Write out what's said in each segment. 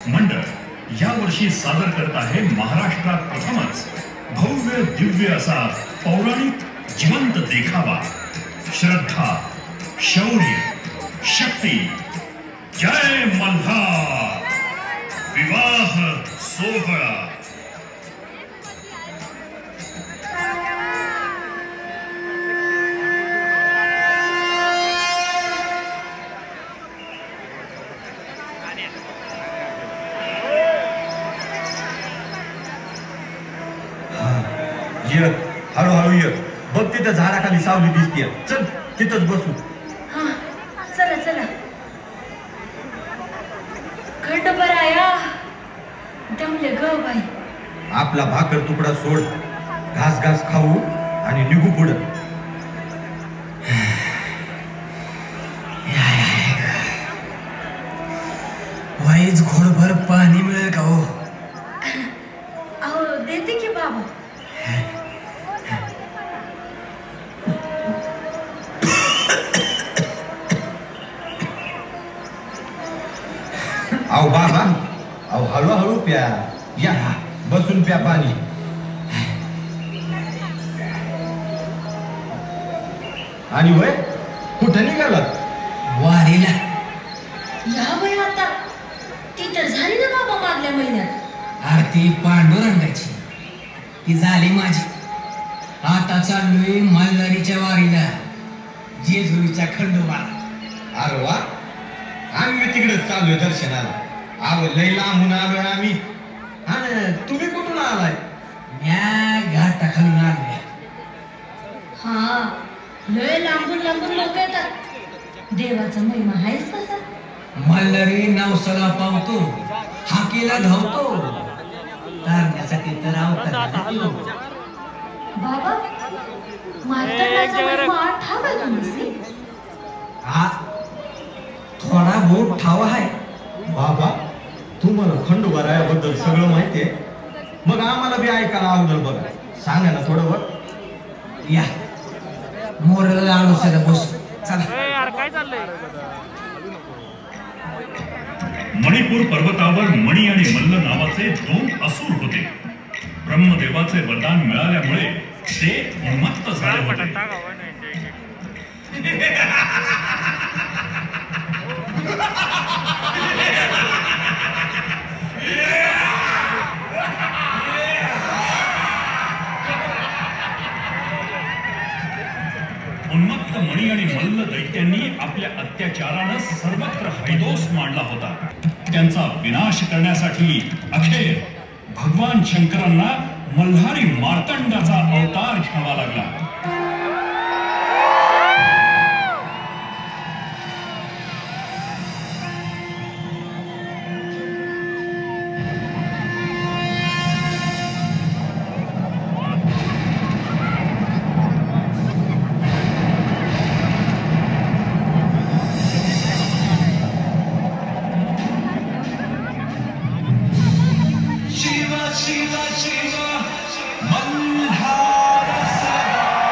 मंडळ यावर्षी सादर करत आहे महाराष्ट्रात प्रथमच भव्य दिव्य असा पौराणिक जिवंत देखावा श्रद्धा शौर्य शक्ती जय मल्हार विवाह सोहळा। हळूहळू ये, बघ तिथं झाडाखाली सावली दिसतीये, चल तिथंच बसू। हा चला चला। खंडोबाराया दमले ग बाई। आपला भाकर तुकडा सोड, घास घास खाऊ आणि निघू पुढं। वाईच घोडभर पाणी मिळेल का हो? अहो देते की बाबा। अहो बाबा, अहो हळूहळू प्या, या बसून प्या पाणी। आणि वय कुठं निघालात? वारीला। या बाई आता ती तर झाली ना बाबा मागल्या महिन्यात। आरती पांडुरंगाची ती झाली माझी। आता चाललोय मल्हारीच्या वारीला, जेजुरीच्या खंडोबा। अरे वा, आम्ही तिकडे चाललोय दर्शनाला। अहो लय लांबून आलोय आम्ही। आणि तुम्ही कुठून आलाय? म्या घाटाखालून आलोय। हा लय लांबून लांबून लोक येतात, देवाचा महिमा आहेच तसा। मल्हारी नवसाला पावतो, हाकेला धावतो, तारण्यासाठी तर अवतार येतो। बाबा मार्तंडाचा महिमा ठाव आहे तुम्ही? हा थोडा बहुत ठाव आहे। बाबा तुम्हाला खंडोबारायाबद्दल सगळं माहितीये? मग आम्हाला बी ऐकायला आवडेल बघा, सांगा ना थोडं बघ। या मोरला आळूसाला बस चला। यार काय चाललंय? मणिपूर पर्वतावर मणी आणि मल्ल नावाचे दोन असुर होते। ब्रह्मदेवाचे वरदान मिळाल्यामुळे ते उन्मत्त झाले होते। उन्मत्त मणी आणि मल्ल दैत्यांनी आपल्या अत्याचारानं सर्वत्र हैदोस मांडला होता। त्यांचा विनाश करण्यासाठी अखेर भगवान शंकरांना मल्हारी मार्तंडाचा अवतार घ्यावा लागला। शिवा शिवा शिवा मल्हार सदा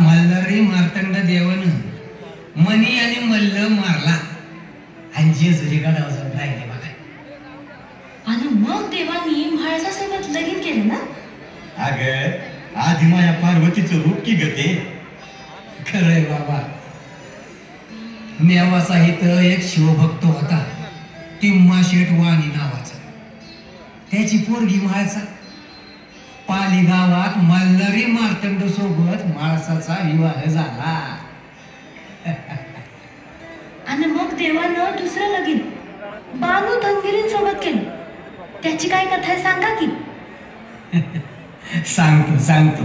मल्हारी मार्तंड देवानं मनी आणि मल्ल मारला आणि जेजुरी गडावर जाऊन राहिले बघा. आणि मग देवानी म्हाळसासोबत लगीन केलं ना? अगं आधी माया पार्वतीचं रूप की गते. खरंय बाबा. नेवासा इथं एक शिवभक्त होता, तिम्मा शेठ वाणी नावाचा. त्याची पोरगी म्हाळसा. पाली गावात मल्हारी मार्तंड सोबत म्हाळसाचा विवाह झाला. आणि मग देवानं दुसरं लगीन बानू धनगिरींसोबत केलं. त्याची काय कथा आहे सांगा की. सांगतो.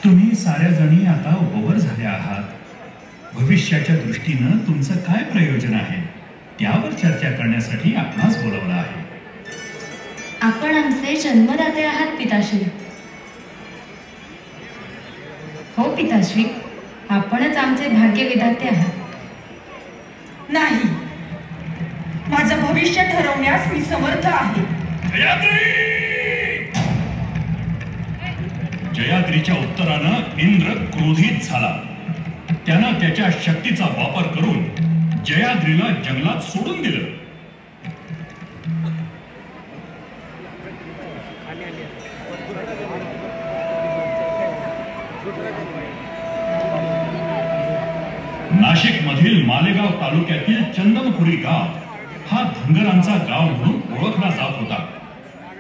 तुम्ही साऱ्या जणी आता उपवर झाल्या आहात. भविष्याच्या दृष्टीनं तुमचं काय प्रयोजन आहे त्यावर चर्चा करण्यासाठी आपणास बोलावलं आहे. आपण आमचे जन्मदाते आहात पिताश्री. हो पिताश्री, आपणच आमचे भाग्य विधाते आहात. नाही, माझं भविष्य ठरवण्यास मी समर्थ आहे. जयाद्रीच्या उत्तरानं इंद्र क्रोधित झाला. त्यानं त्याच्या शक्तीचा वापर करून जयाद्रीला जंगलात सोडून दिलं. नाशिक मधील मालेगाव तालुक्यातील चंदनपुरी गाव हा धनगरांचा गाव म्हणून ओळखला जात होता.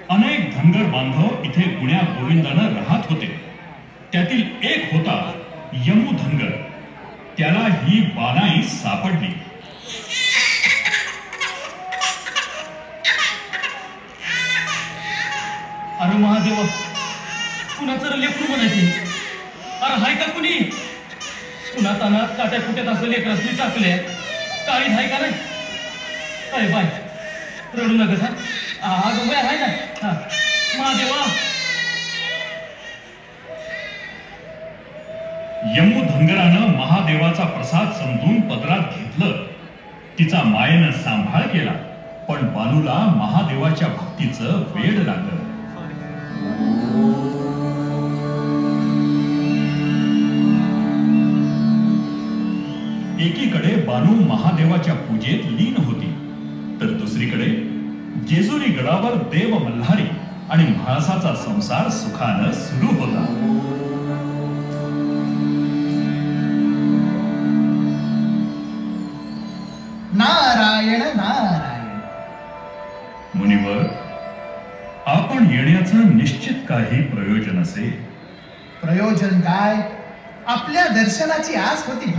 अनेक धनगर बांधव इथे गुण्या गोविंदानं राहत होते. त्यातील एक होता यमू धनगर. त्याला ही बानाई सापडली. अरे महादेवा, कुणाचं लेकरू म्हणायचे? अरे हाय का कुणी? पुन्हा तानात काट्या कुट्यात असं लेकरसनी टाकले. काळीच हाय का नाही? अरे बाय, रडू नका सा. अगं बाय हाय ना. महादेवा. यमू धनगरानं महादेवाचा प्रसाद समजून पदरात घेतलं. तिचा मायेनं सांभाळ केला. पण बालूला महादेवाच्या भक्तीचं वेड लागलं. एकीकडे बानू महादेवाच्या पूजेत लीन होती, तर दुसरीकडे जेजुरी गडावर देव मल्हारी आणि म्हाळसाचा संसार सुखानं सुरू होता. नारायण नारायण. मुनिवर, आपण येण्याचं निश्चित काही प्रयोजन असेल. प्रयोजन काय? आपल्या दर्शनाची आस होती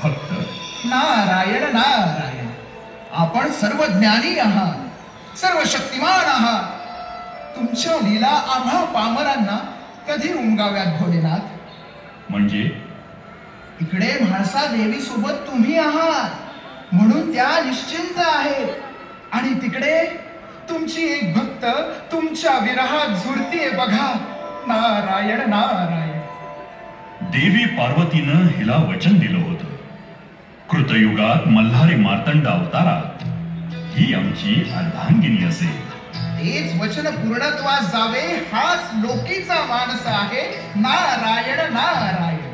फक्त. नारायण नारायण. आपण सर्व ज्ञानी आहात, सर्व शक्तिमान आहात. तुमच्या लीला आम्हा पामरांना कधी उमगाव्यात भोलेनाथ? म्हणजे इकडे म्हाळसा देवी सोबत तुम्ही आहात म्हणून त्या निश्चिंत आहेत, आणि तिकडे तुमची एक भक्त तुमच्या विरहात झुरतीये बघा. नारायण नारायण. देवी पार्वतीनं हिला वचन दिलं होतं, कृतयुगात मल्हारी मार्तंड अवतारात ही आमची अर्धांगिनी असेल. तेच वचन पूर्णत्वास जावे हाच लोकीचा मानस आहे. नारायण नारायण.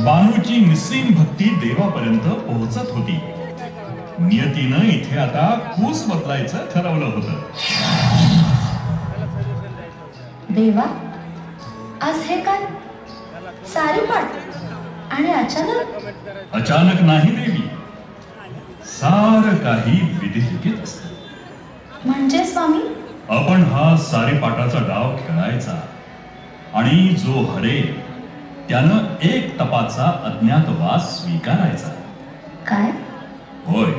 बानूची निस्सीम भक्ती देवापर्यंत पोहोचत होती. नियतीनं इथे आता कूस बदलायचं ठरवलं होतं. देवा, आज हे काय सारीपाट आणि अचानक? अचानक नाही देवी, सारं काही विधिलिखित असतं. म्हणजे स्वामी? आपण हा सारीपाटाचा डाव खेळायचा आणि जो हरेल त्यानं एक तपाचा अज्ञातवास स्वीकारायचा. काय? होय,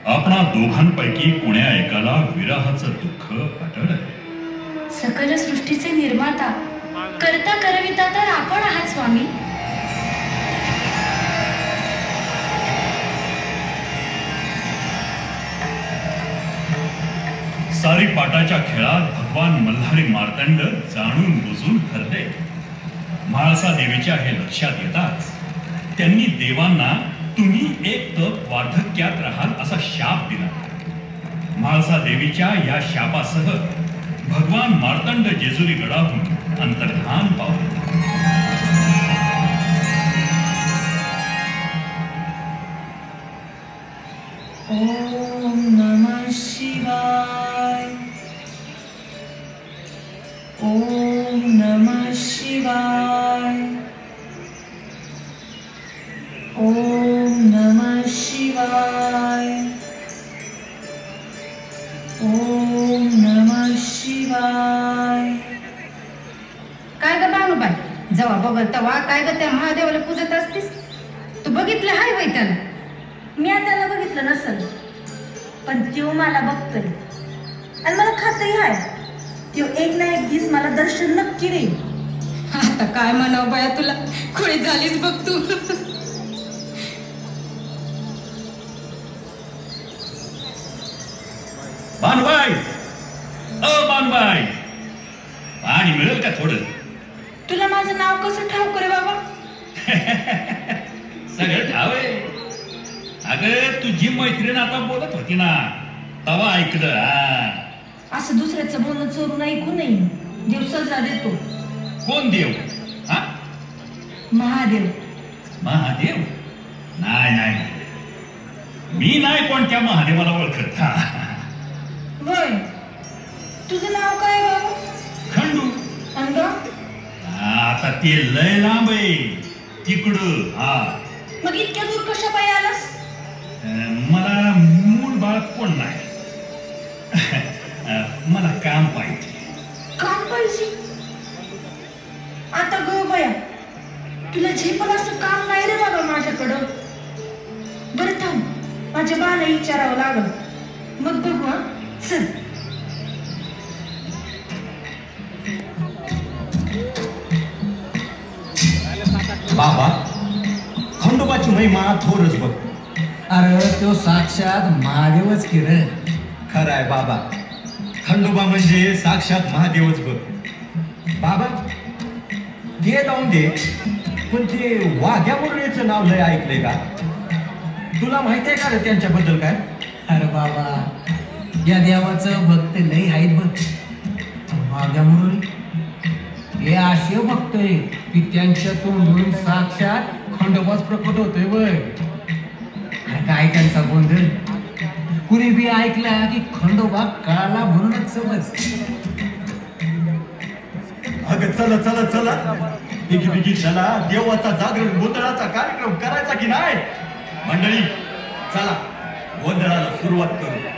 आपणा दोघांपैकी कुण्या एकाला विरहाचं दुःख अटळ आहे. सकल सृष्टीचे निर्माता, करता करविता तर आपण आहात स्वामी. सारीपाटाच्या खेळात भगवान मल्हारी मार्तंड जाणून बुजून हरले. म्हाळसा देवीच्या हे लक्षात येताच त्यांनी देवांना तुम्ही एक तप वार्धक्यात राहाल असा शाप दिला. म्हाळसा देवीच्या या शापासह भगवान मार्तंड जेजुरी गडाहून अंतर्धान पावले. ओम नमः शिवाय. ओम नमः शिवाय. ओम नमः शिवाय. ओम नमः शिवाय. काय ग बानुबाई, जेव्हा बघल तेव्हा काय ग त्या महादेवाला पूजत असतीस? तू बघितलं हाय बाई त्याला? मी त्याला बघितलं नसल, पण त्यो मला बघतोय आणि मला खात्री आहे त्यो एक ना एक दिवस मला दर्शन नक्की देईल. आता काय म्हणावं बाया तुला, खुळी झालीस बघ तू. बानुबाई, बानुबाई, पाणी मिळेल का थोडं? तुला माझं नाव कसं ठाऊक रे बाबा? सगळं ठाव आहे. अगं तुझी मैत्रीण आता बोलत होती ना, तवा ऐकलं. असं दुसऱ्याचं बोलणं चोरून ऐकू नये. देव सजा देतो. कोण देव? हा, महादेव. महादेव? नाही नाही, मी नाही कोणत्या महादेवाला ओळखत. होय, तुझं नाव काय बाबा? खंडू. खंडू? आता ते लय लांब आहे तिकडं. हा, मग इतक्या दूर कशा पायी आलास? मला मूळ बाळ कोण नाही. मला काम पाहिजे. काम पाहिजे? आता ग बया, तुला झेपल असं काम नाही रे बाबा माझ्याकडं. बरं थांब, माझ्या बाला विचारावं लागल, मग बघू. हा, चल. बाबा, खंडोबाची महिमा थोरच बघ. अरे तो साक्षात महादेवच की रे. खरं आहे बाबा, खंडोबा म्हणजे साक्षात महादेवच बघ. बाबा ते जाऊन दे, पण ते वाघ्या मुरळीचं नाव लय ऐकलंय का? तुला माहित आहे का रे त्यांच्याबद्दल काय? अरे बाबा, या देवाचं भक्त लई आहेत बघ. माझ्या मुरळी हे असे भक्त आहे की त्यांच्या तोंडून साक्षात खंडोबाच प्रकट होतोय बघ. काय त्यांचा गोंधळ, कुणी बी ऐकला की खंडोबा कळाला म्हणूनच समज. अगं चला चला चला, पिकी पिकी चला, देवाचा जागरण गोंधळाचा कार्यक्रम करायचा की नाही? मंडळी चला, गोंधळाला सुरुवात करू.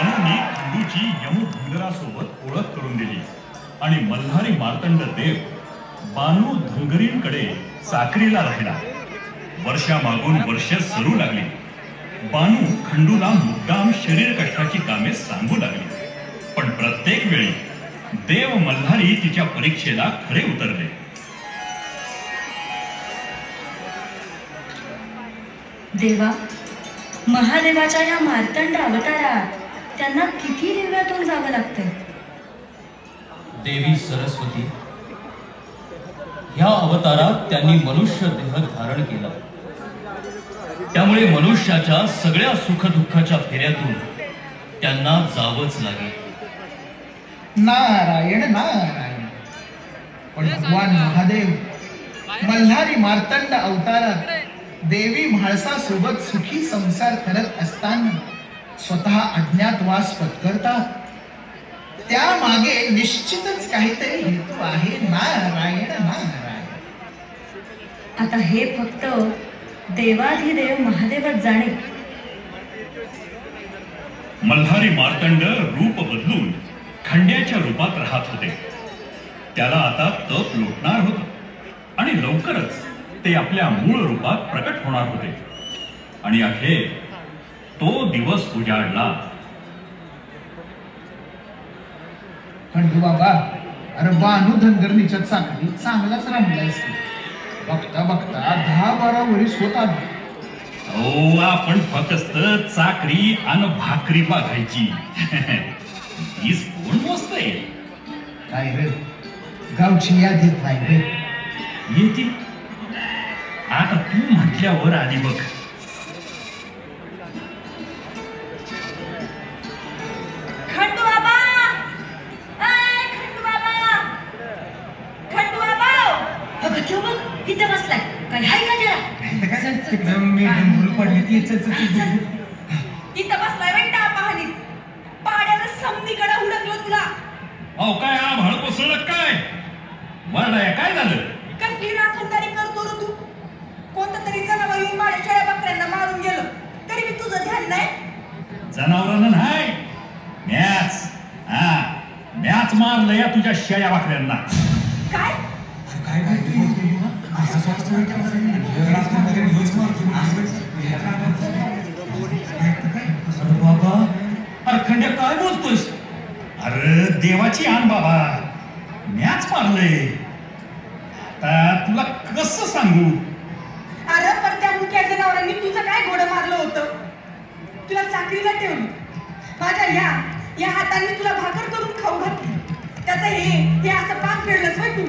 बानूंनी खंडूची यमधुंगरासोबत ओळख करून दिली आणि मल्हारी मार्तंड देव बानू धुंगरींकडे चाकरीला राहिला. वर्षामागून वर्ष सरू लागली. बानू खंडूला मुद्दाम शरीर कष्टाची कामे सांगू लागली, पण प्रत्येक वेळी देव मल्हारी तिच्या परीक्षेला खरे उतरले. देवा, महादेवाच्या या मार्तंड अवतारात त्यांना किती दिव्यातून जावं लागतंय. देवी सरस्वती ह्या अवतारात त्यांनी मनुष्य देह धारण केला. त्यामुळे मनुष्याच्या सगळ्या सुखदुःखाच्या फेऱ्यातून त्यांना जावंच लागेल. नारायण नारायण. पण भगवान महादेव मल्हारी मार्तंड अवतारात देवी म्हाळसासोबत सुखी संसार करत असताना स्वतः अज्ञातवास पत्करतात. त्यामागे निश्चितच काहीतरी हेतू आहे. नारायण नारायण. आता हे फक्त देवाधिदेव महादेवच जाणे. मल्हारी मार्तंड रूप बदलून खंड्याच्या रूपात राहत होते. त्याला आता तप लोटणार होतं आणि लवकरच ते आपल्या मूळ रूपात प्रकट होणार होते. आणि अखेर तो दिवस उजाडला. खंडू बाबा, अरे बानू धनगरणीच्या चाकरी चांगलाच रमलायस. बघता बघता 10-12 वर्ष होतात. हो, आपण फक्त चाकरी आणि भाकरी बघायची. हीच कोण मोजतंय? काय रे, गावची याद येत नाही रे. येते आता तू म्हटल्यावर आली बघ. खंडू बाबा, खंडू बाबा, खंडू बाबा, अगं तो बघ इथे बसलाय. काय हाय का त्याला? इथं बसलाय वेंटा पाहणीत. पाड्यानं समनीकडे हुडकलं तुला. अहो काय आभाळ कोसळलं काय? वरडाया काय झालं? कसली राखणदारी करतो रे तू? कोणतं तरी जनावर येऊन माझ्या शेळ्या बकऱ्यांना मारून गेलं तरी मी तुझं ध्यान नाही. जनावरांना नाही, मॅच मारलं या तुझ्या शेळ्या बकऱ्यांना. काय? बाबा, अरे खंड्या काय बोलतोयस? अरे देवाची आण बाबा, मॅच मारलंय. आता तुला कसं सांगू? अरे पण त्या मुक्या जनावरांनी तुझं काय घोडं मारलं होतं? तुला चाकरीला ठेवलं. माझ्या या हाताने तुला भाकर करून खाऊ घातली. त्याचं हे असं पाप फेडलंच होय तू.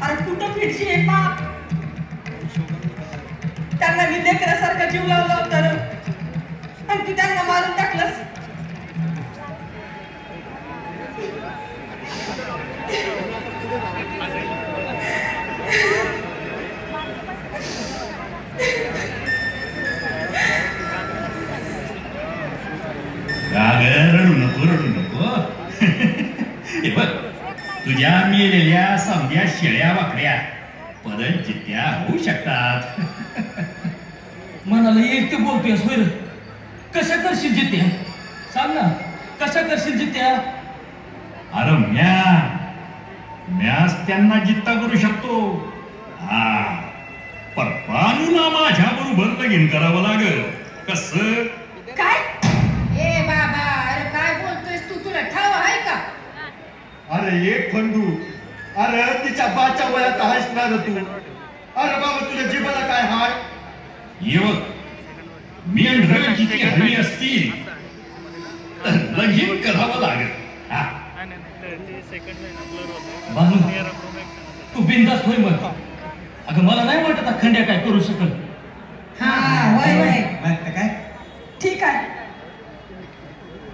अरे कुठं फिरशी हे पाप? त्यांना मी लेकरासारखा जीव लावला होता रे, आणि तू त्यांना मारून टाकलंस. रडू नको. हे बघ, तुझ्या मेलेल्या समध्या शेळ्या वाकड्या परत जित्या होऊ शकतात. मनाला येईल ते बोलतोयस होय रे. कशा करशील जित्या? सांग ना, कशा करशील जित्या? अरे म्याच त्यांना जित्ता करू शकतो. पण बानूला माझ्या बरोबर लगीन करावं लागल. कसं काय? ए बाबा, अरे काय बोलतोयस तू? तुला ठाव आहे का? अरे एक खंडू, अरे तिच्या बाच्या वयाचा आहेस ना रे तू. अरे बाबा, तुझ्या जीवाला काय हाय? येव मेंढर जिथे हवी असतील तर लगीन करावं लागेल. बानू, तू बिनधास्त होय मग. अगं मला नाही वाटत खंड्या काय करू शकल. काय ठीक आहे,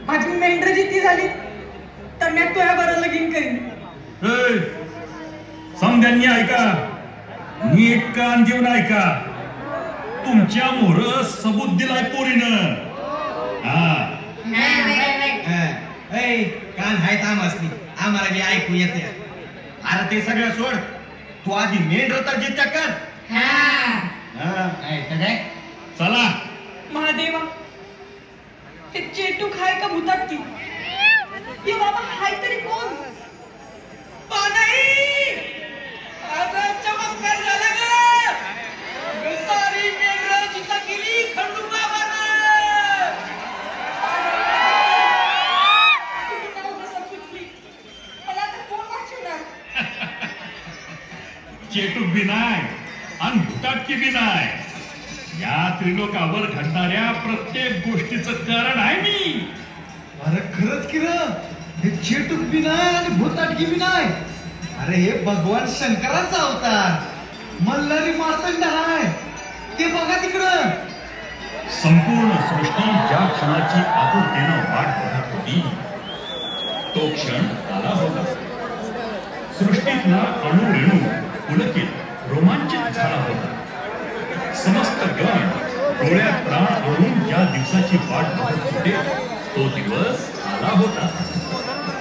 माझी मेंढर जिती झाली तर मी तुझ्या बरोबर लगीन करीन. समध्यांनी ऐका, नीट कान देऊन ऐका. तुमच्या मोर सबूत दिलाय पोरीनं. कान हाय आमसली, आम्हाला बी ऐकू येते. अरे ते सगळं सोड, तू आधी मेंढर तर जित्या कर. चला महादेवा, हे चेटूक हाय का भूतात ती ये बाबा हाय तरी कोण पानाई आता चमत्कार झाला ग सारी मेंढरं जिथं गेली खंडोबाबानं मला आता कोण वाचवणार चेटूक बी नाही आणि भुताटकी बी नाही या त्रिलोकावर घडणाऱ्या प्रत्येक गोष्टीचं कारण आहे मी. अरे खरंच की र, हे चेटूक बी नाही आणि भूताटकी बी नाही. अरे हे भगवान शंकराचा अवतार मल्हारी मार्तंड आहे. ते बघा तिकडं. संपूर्ण सृष्टी ज्या क्षणाची आतुरतेनं वाट बघत होती तो क्षण आला होता. सृष्टीतला अणुरेणू पुलकित रोमांचित झाला होता. समस्त गण डोळ्यात प्राण आणून ज्या दिवसाची वाट बघत होते तो दिवस आला होता.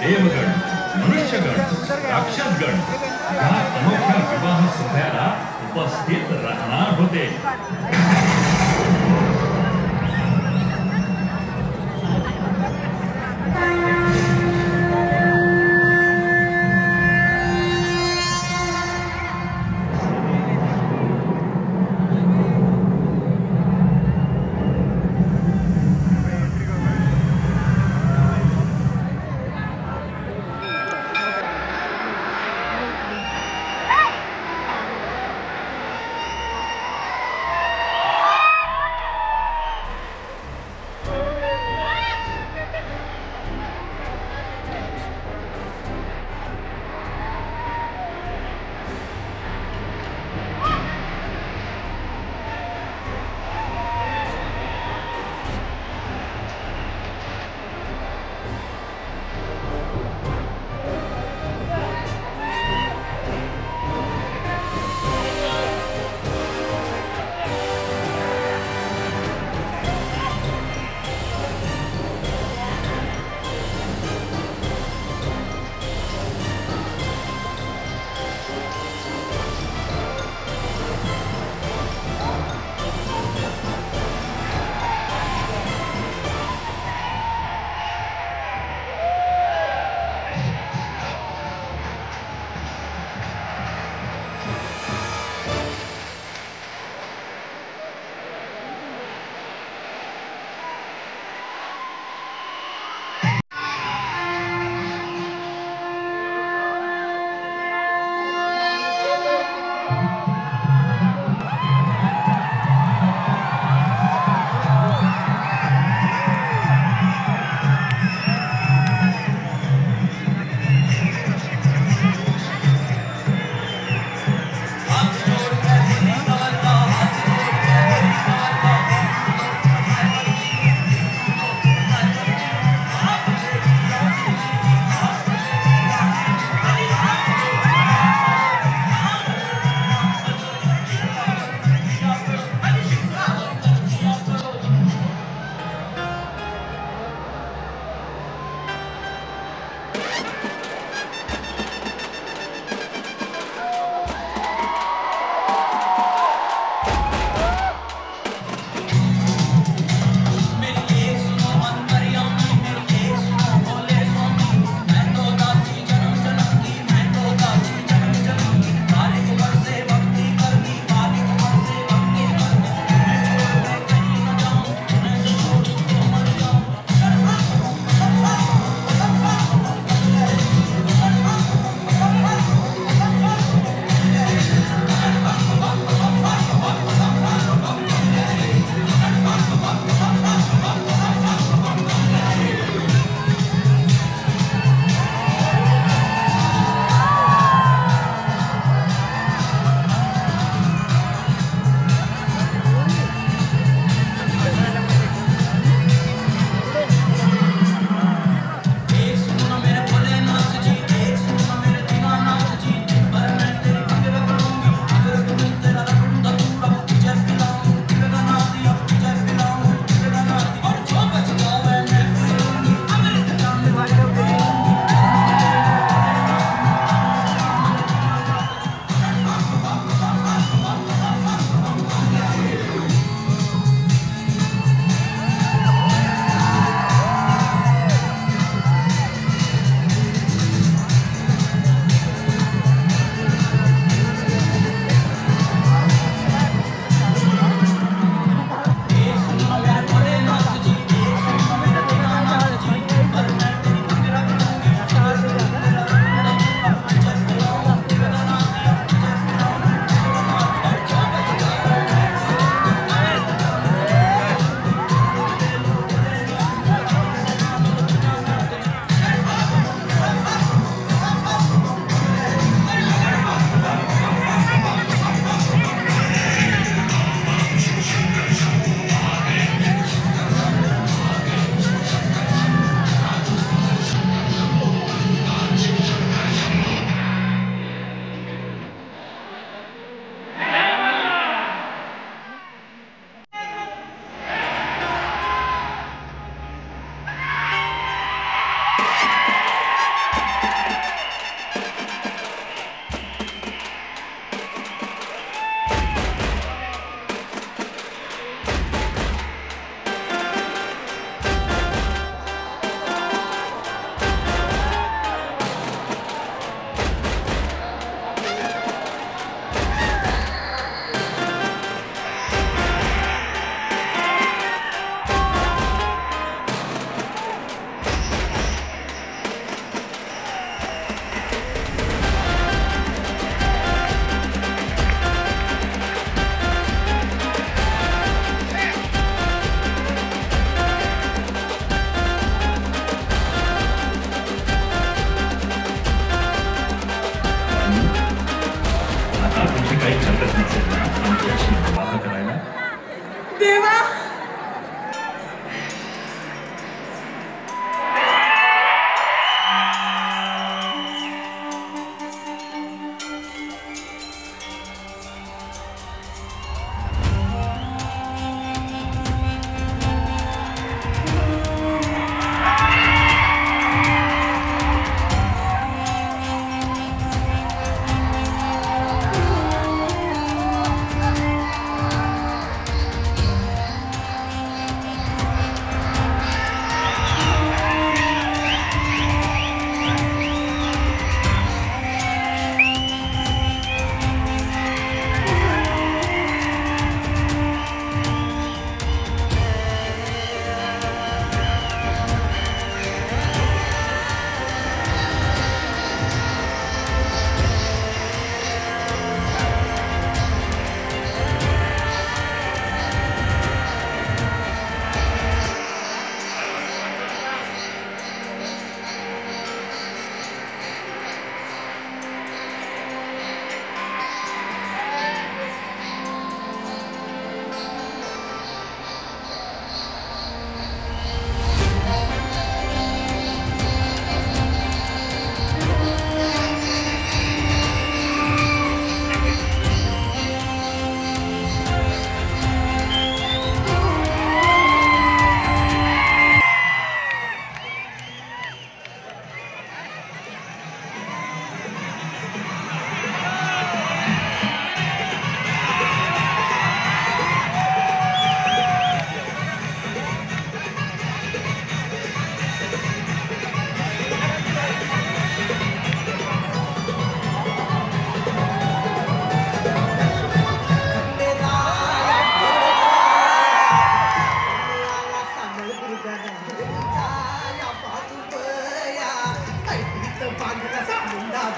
देवगण, मनुष्यगण, राक्षसगण या अनोख्या विवाह सोहळ्याला उपस्थित राहणार होते.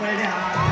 सापड्या